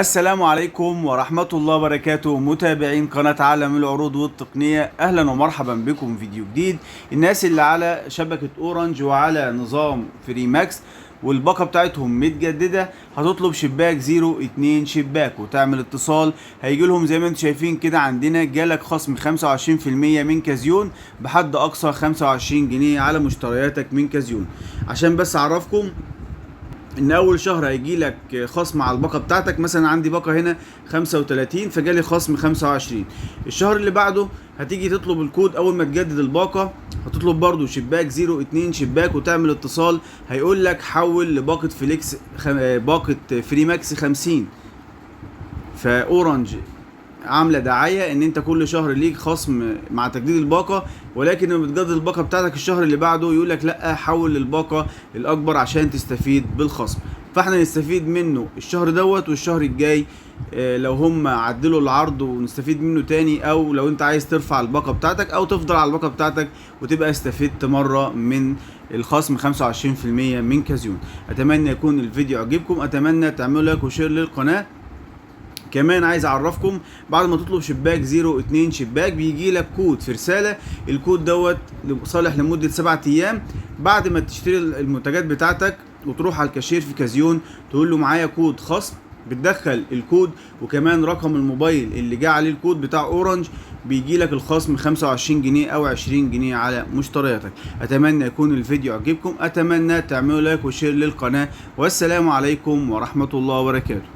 السلام عليكم ورحمة الله وبركاته، متابعين قناة عالم العروض والتقنية. أهلا ومرحبا بكم في فيديو جديد. الناس اللي على شبكة أورنج وعلى نظام فري ماكس والباقة بتاعتهم متجددة هتطلب شباك 02 شباك وتعمل اتصال، هيجي لهم زي ما انتم شايفين كده. عندنا جالك خصم 25% من كازيون بحد أقصى 25 جنيه على مشترياتك من كازيون. عشان بس أعرفكم ان اول شهر هيجي لك خصم على الباقه بتاعتك. مثلا عندي باقه هنا 35 فجالي خصم 25. الشهر اللي بعده هتيجي تطلب الكود. اول ما تجدد الباقه هتطلب برضو شباك 02 شباك وتعمل اتصال، هيقول لك حول لباقه فليكس باقه فري ماكس 50. فاورنج عامله دعايه ان انت كل شهر ليك خصم مع تجديد الباقه، ولكن لما بتجدد الباقه بتاعتك الشهر اللي بعده يقول لك لا، حول للباقه الاكبر عشان تستفيد بالخصم. فاحنا نستفيد منه الشهر دوت والشهر الجاي لو هم عدلوا العرض ونستفيد منه تاني، او لو انت عايز ترفع الباقه بتاعتك او تفضل على الباقه بتاعتك وتبقى استفدت مره من الخصم 25% من كازيون. اتمنى يكون الفيديو عجبكم، اتمنى تعملوا لايك وشير للقناه. كمان عايز اعرفكم، بعد ما تطلب شباك 02 شباك بيجي لك كود في رساله. الكود دوت صالح لمده 7 ايام. بعد ما تشتري المنتجات بتاعتك وتروح على الكاشير في كازيون تقول له معايا كود خصم، بتدخل الكود وكمان رقم الموبايل اللي جه عليه الكود بتاع اورنج، بيجي لك الخصم 25 جنيه او 20 جنيه على مشترياتك. اتمنى يكون الفيديو عجبكم، اتمنى تعملوا لايك وشير للقناه، والسلام عليكم ورحمه الله وبركاته.